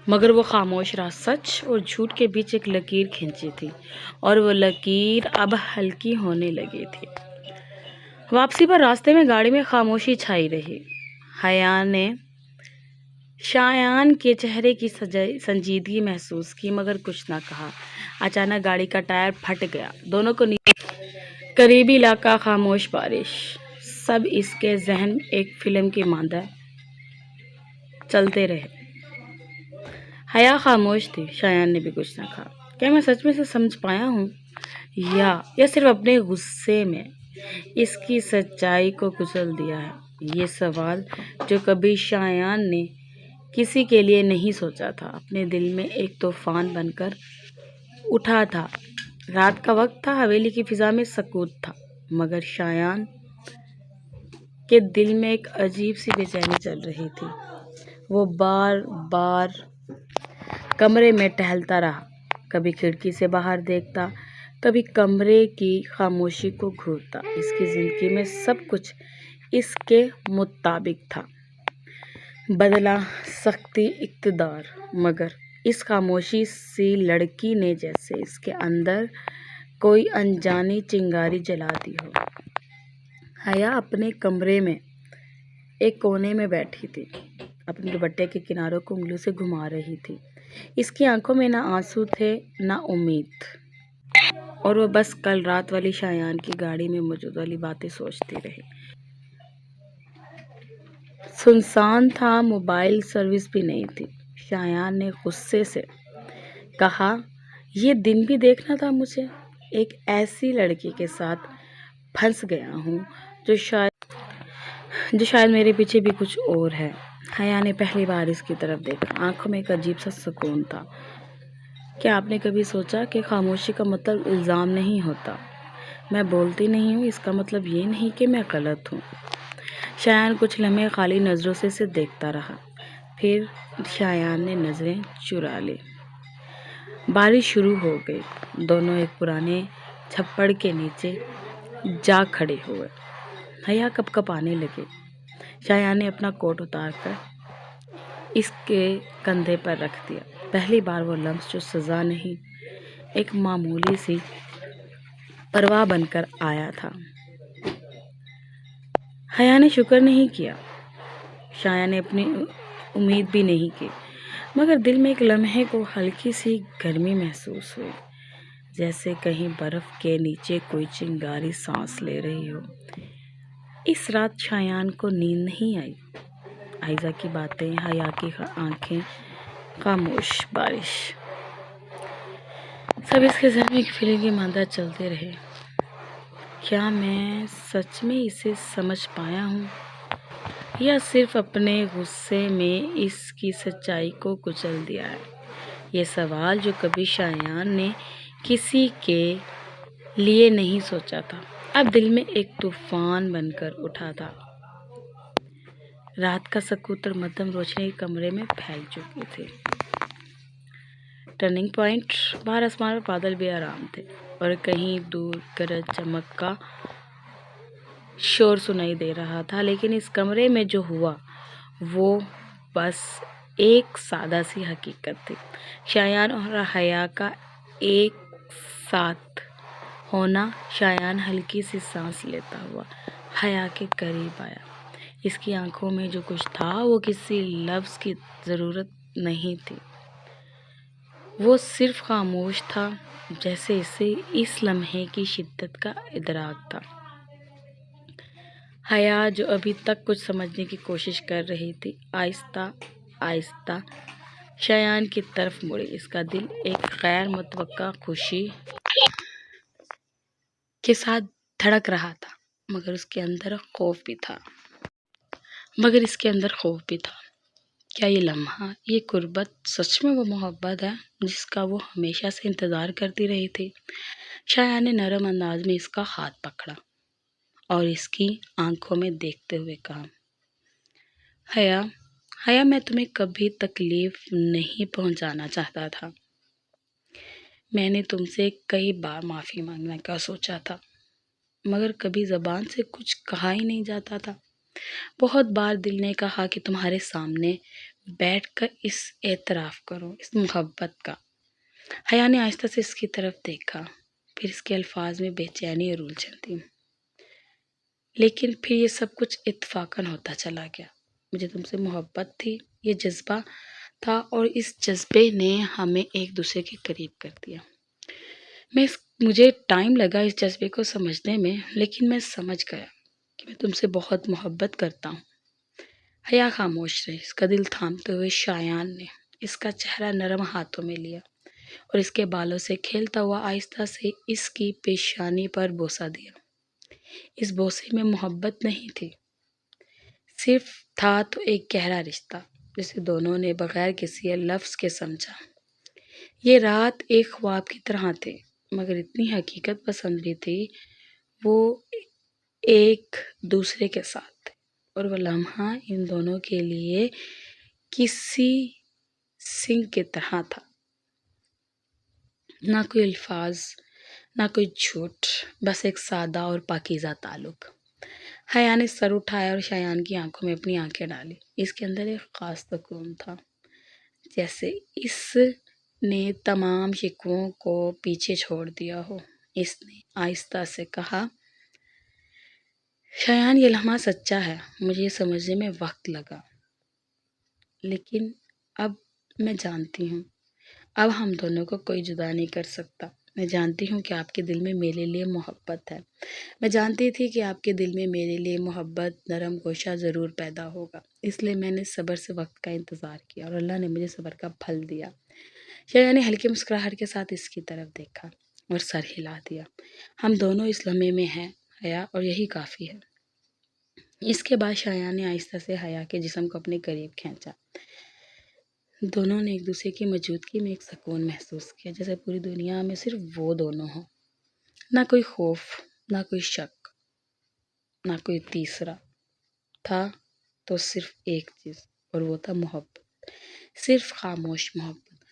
مگر وہ خاموش رہا۔ سچ اور جھوٹ کے بیچ ایک لکیر کھینچی تھی اور وہ لکیر اب ہلکی ہونے لگی تھی۔ واپسی پر راستے میں گاڑی میں خاموشی چھائی رہی۔ حیا نے شایان کے چہرے کی سنجیدگی محسوس کی مگر کچھ نہ کہا۔ اچانک گاڑی کا ٹائر پھٹ گیا۔ دونوں کو نیچے قریبی علاقہ، خاموش بارش، سب اس کے ذہن ایک فلم کی مانند چلتے رہے۔ حیا خاموش تھی۔ شایان نے بھی کچھ نہ کہا۔ کیا میں سچ میں سے سمجھ پایا ہوں یا صرف اپنے غصے میں اس کی سچائی کو کچل دیا ہے؟ یہ سوال جو کبھی شایان نے کسی کے لیے نہیں سوچا تھا، اپنے دل میں ایک طوفان بن کر اٹھا تھا۔ رات کا وقت تھا، حویلی کی فضا میں سکوت تھا، مگر شایان کے دل میں ایک عجیب سی بے چینی چل رہی تھی۔ وہ بار بار کمرے میں ٹہلتا رہا، کبھی کھڑکی سے باہر دیکھتا، کبھی کمرے کی خاموشی کو گھورتا۔ اس کی زندگی میں سب کچھ اس کے مطابق تھا، بدلہ سختی، اقتدار، مگر اس خاموشی سی لڑکی نے جیسے اس کے اندر کوئی انجانی چنگاری جلا دی ہو۔ حیا اپنے کمرے میں ایک کونے میں بیٹھی تھی، اپنے دوپٹے کے کناروں کو انگلیوں سے گھما رہی تھی۔ اس کی آنکھوں میں نہ آنسو تھے نہ امید، اور وہ بس کل رات والی شایان کی گاڑی میں موجود والی باتیں سوچتی رہی۔ سنسان تھا، موبائل سروس بھی نہیں تھی۔ شایان نے غصے سے کہا، یہ دن بھی دیکھنا تھا مجھے؟ ایک ایسی لڑکی کے ساتھ پھنس گیا ہوں جو شاید میرے پیچھے بھی کچھ اور ہے۔ حیا نے پہلی بار اس کی طرف دیکھا۔ آنکھوں میں ایک عجیب سا سکون تھا۔ کیا آپ نے کبھی سوچا کہ خاموشی کا مطلب الزام نہیں ہوتا؟ میں بولتی نہیں ہوں، اس کا مطلب یہ نہیں کہ میں غلط ہوں۔ شایان کچھ لمحے خالی نظروں سے اسے دیکھتا رہا، پھر شایان نے نظریں چرا لی۔ بارش شروع ہو گئی۔ دونوں ایک پرانے چھپڑ کے نیچے جا کھڑے ہوئے۔ حیا کپ کپ آنے لگی۔ شایان نے اپنا کوٹ اتار کر اس کے کندھے پر رکھ دیا۔ پہلی بار وہ لمس جو سزا نہیں، ایک معمولی سی پرواہ بن کر آیا تھا۔ حیا نے شکر نہیں کیا، شایان نے اپنی امید بھی نہیں کی، مگر دل میں ایک لمحے کو ہلکی سی گرمی محسوس ہوئی، جیسے کہیں برف کے نیچے کوئی چنگاری سانس لے رہی ہو۔ اس رات شایان کو نیند نہیں آئی۔ عائزہ کی باتیں، حیا کی آنکھیں، خاموش بارش، سب اس کے ذہن میں ایک فلم کی مانند چلتے رہے۔ کیا میں سچ میں اسے سمجھ پایا ہوں یا صرف اپنے غصے میں اس کی سچائی کو کچل دیا ہے؟ یہ سوال جو کبھی شایان نے کسی کے لیے نہیں سوچا تھا، اب دل میں ایک طوفان بن کر اٹھا تھا۔ رات کا سکوت اور مدھم روشنی کمرے میں پھیل چکی تھی۔ ٹرننگ پوائنٹ، باہر آسمان پر بادل بھی آرام تھے اور کہیں دور گرج چمک کا شور سنائی دے رہا تھا، لیکن اس کمرے میں جو ہوا وہ بس ایک سادہ سی حقیقت تھی۔ شایان اور حیا کا ایک ساتھ ہونا۔ شایان ہلکی سی سانس لیتا ہوا حیا کے قریب آیا۔ اس کی آنکھوں میں جو کچھ تھا وہ کسی لفظ کی ضرورت نہیں تھی، وہ صرف خاموش تھا، جیسے اسے اس لمحے کی شدت کا ادراک تھا۔ حیا جو ابھی تک کچھ سمجھنے کی کوشش کر رہی تھی، آہستہ آہستہ شایان کی طرف مڑی۔ اس کا دل ایک غیر متوقع خوشی کے ساتھ دھڑک رہا تھا، مگر اس کے اندر خوف بھی تھا۔ کیا یہ لمحہ، یہ قربت سچ میں وہ محبت ہے جس کا وہ ہمیشہ سے انتظار کرتی رہی تھی؟ شایان نے نرم انداز میں اس کا ہاتھ پکڑا اور اس کی آنکھوں میں دیکھتے ہوئے کہا، حیا، میں تمہیں کبھی تکلیف نہیں پہنچانا چاہتا تھا۔ میں نے تم سے کئی بار معافی مانگنے کا سوچا تھا، مگر کبھی زبان سے کچھ کہا ہی نہیں جاتا تھا۔ بہت بار دل نے کہا کہ تمہارے سامنے بیٹھ کر اس اعتراف کرو، اس محبت کا۔ حیا نے آہستہ سے اس کی طرف دیکھا، پھر اس کے الفاظ میں بے چینی اور الجھن تھی۔ لیکن پھر یہ سب کچھ اتفاقاً ہوتا چلا گیا۔ مجھے تم سے محبت تھی، یہ جذبہ تھا، اور اس جذبے نے ہمیں ایک دوسرے کے قریب کر دیا۔ مجھے ٹائم لگا اس جذبے کو سمجھنے میں، لیکن میں سمجھ گیا کہ میں تم سے بہت محبت کرتا ہوں۔ حیا خاموش رہی۔ اس کا دل تھامتے ہوئے شایان نے اس کا چہرہ نرم ہاتھوں میں لیا اور اس کے بالوں سے کھیلتا ہوا آہستہ سے اس کی پیشانی پر بوسہ دیا۔ اس بوسے میں محبت نہیں تھی، صرف تھا تو ایک گہرا رشتہ جسے دونوں نے بغیر کسی لفظ کے سمجھا۔ یہ رات ایک خواب کی طرح تھی، مگر اتنی حقیقت پسند بھی تھی۔ وہ ایک دوسرے کے ساتھ تھے اور وہ لمحہ ان دونوں کے لیے کسی سنگ کی طرح تھا۔ نہ کوئی الفاظ، نہ کوئی جھوٹ، بس ایک سادہ اور پاکیزہ تعلق۔ حیا نے سر اٹھایا اور شایان کی آنکھوں میں اپنی آنکھیں ڈالی۔ اس کے اندر ایک خاص سکون تھا، جیسے اس نے تمام شکووں کو پیچھے چھوڑ دیا ہو۔ اس نے آہستہ سے کہا، شایان، یہ لمحہ سچا ہے۔ مجھے یہ سمجھنے میں وقت لگا، لیکن اب میں جانتی ہوں، اب ہم دونوں کو کوئی جدا نہیں کر سکتا۔ میں جانتی ہوں کہ آپ کے دل میں میرے لیے محبت ہے۔ میں جانتی تھی کہ آپ کے دل میں میرے لیے محبت، نرم گوشہ ضرور پیدا ہوگا۔ اس لیے میں نے صبر سے وقت کا انتظار کیا اور اللہ نے مجھے صبر کا پھل دیا۔ شایان نے ہلکی مسکراہٹ کے ساتھ اس کی طرف دیکھا اور سر ہلا دیا۔ ہم دونوں اس لمحے میں ہیں حیا، اور یہی کافی ہے۔ اس کے بعد شایان نے آہستہ سے حیا کے جسم کو اپنے قریب کھینچا۔ دونوں نے ایک دوسرے کی موجودگی میں ایک سکون محسوس کیا، جیسے پوری دنیا میں صرف وہ دونوں ہوں۔ نہ کوئی خوف، نہ کوئی شک، نہ کوئی تیسرا۔ تھا تو صرف ایک چیز، اور وہ تھا محبت، صرف خاموش محبت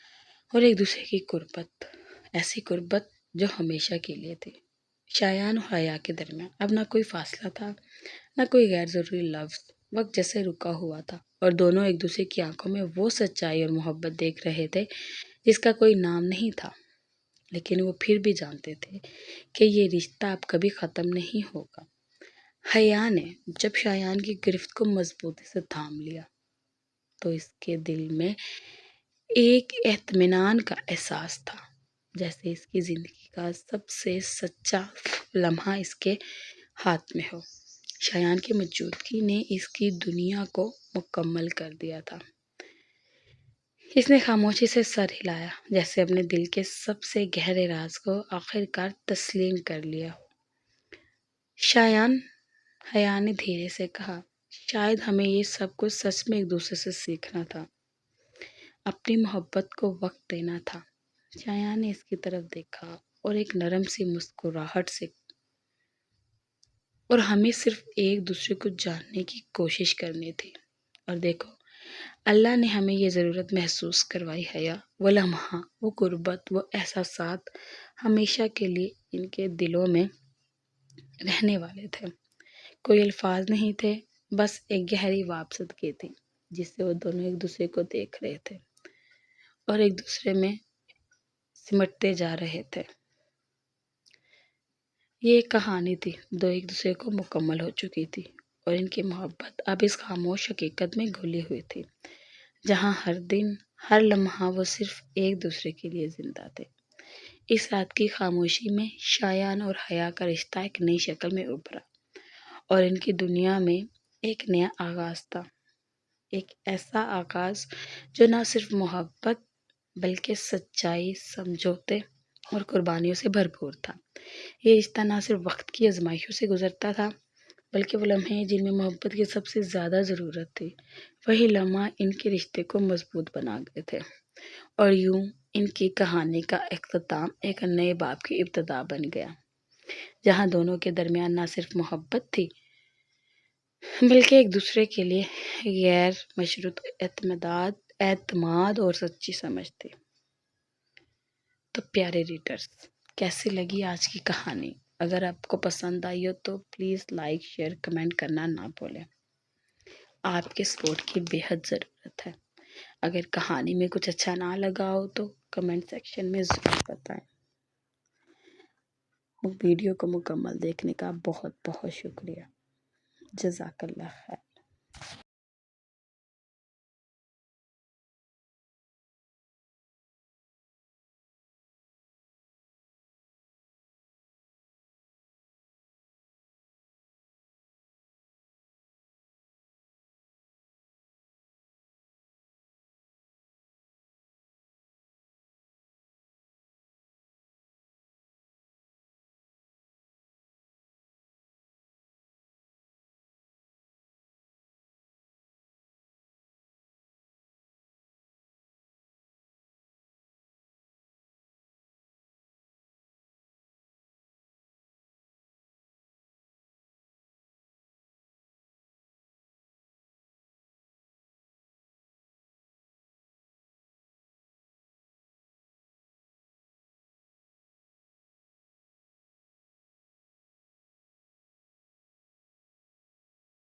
اور ایک دوسرے کی قربت، ایسی قربت جو ہمیشہ کے لیے تھی۔ شایان اور حیا کے درمیان اب نہ کوئی فاصلہ تھا، نہ کوئی غیر ضروری لفظ۔ وقت جیسے رکا ہوا تھا اور دونوں ایک دوسرے کی آنکھوں میں وہ سچائی اور محبت دیکھ رہے تھے جس کا کوئی نام نہیں تھا، لیکن وہ پھر بھی جانتے تھے کہ یہ رشتہ اب کبھی ختم نہیں ہوگا۔ حیا نے جب شایان کی گرفت کو مضبوطی سے تھام لیا تو اس کے دل میں ایک اطمینان کا احساس تھا، جیسے اس کی زندگی کا سب سے سچا لمحہ اس کے ہاتھ میں ہو۔ شایان کی موجودگی نے اس کی دنیا کو مکمل کر دیا تھا۔ اس نے خاموشی سے سر ہلایا، جیسے اپنے دل کے سب سے گہرے راز کو آخرکار تسلیم کر لیا ہو۔ شایان، حیا نے دھیرے سے کہا، شاید ہمیں یہ سب کچھ سچ میں ایک دوسرے سے سیکھنا تھا، اپنی محبت کو وقت دینا تھا۔ شایان نے اس کی طرف دیکھا اور ایک نرم سی مسکراہٹ سے، اور ہمیں صرف ایک دوسرے کو جاننے کی کوشش کرنی تھی، اور دیکھو اللہ نے ہمیں یہ ضرورت محسوس کروائی۔ حیا، وہ لمحہ، وہ قربت، وہ احساسات ہمیشہ کے لیے ان کے دلوں میں رہنے والے تھے۔ کوئی الفاظ نہیں تھے، بس ایک گہری وابستگی تھی جس سے وہ دونوں ایک دوسرے کو دیکھ رہے تھے اور ایک دوسرے میں سمٹتے جا رہے تھے۔ یہ ایک کہانی تھی، دو ایک دوسرے کو مکمل ہو چکی تھی، اور ان کی محبت اب اس خاموش حقیقت میں گھلی ہوئی تھی، جہاں ہر دن، ہر لمحہ وہ صرف ایک دوسرے کے لیے زندہ تھے۔ اس رات کی خاموشی میں شایان اور حیا کا رشتہ ایک نئی شکل میں ابھرا، اور ان کی دنیا میں ایک نیا آغاز تھا، ایک ایسا آغاز جو نہ صرف محبت بلکہ سچائی، سمجھوتے اور قربانیوں سے بھرپور تھا۔ یہ رشتہ نہ صرف وقت کی آزمائشوں سے گزرتا تھا بلکہ وہ لمحے جن میں محبت کی سب سے زیادہ ضرورت تھی، وہی لمحہ ان کے رشتے کو مضبوط بنا گئے تھے۔ اور یوں ان کی کہانی کا اختتام ایک نئے باب کی ابتدا بن گیا، جہاں دونوں کے درمیان نہ صرف محبت تھی بلکہ ایک دوسرے کے لیے غیر مشروط اعتماد اور سچی سمجھ تھی۔ تو پیارے ریڈرز، کیسی لگی آج کی کہانی؟ اگر آپ کو پسند آئی ہو تو پلیز لائک، شیئر، کمنٹ کرنا نہ بھولیں۔ آپ کے سپورٹ کی بے حد ضرورت ہے۔ اگر کہانی میں کچھ اچھا نہ لگا ہو تو کمنٹ سیکشن میں ضرور بتائیں۔ ویڈیو کو مکمل دیکھنے کا بہت بہت شکریہ۔ جزاک اللہ خیر۔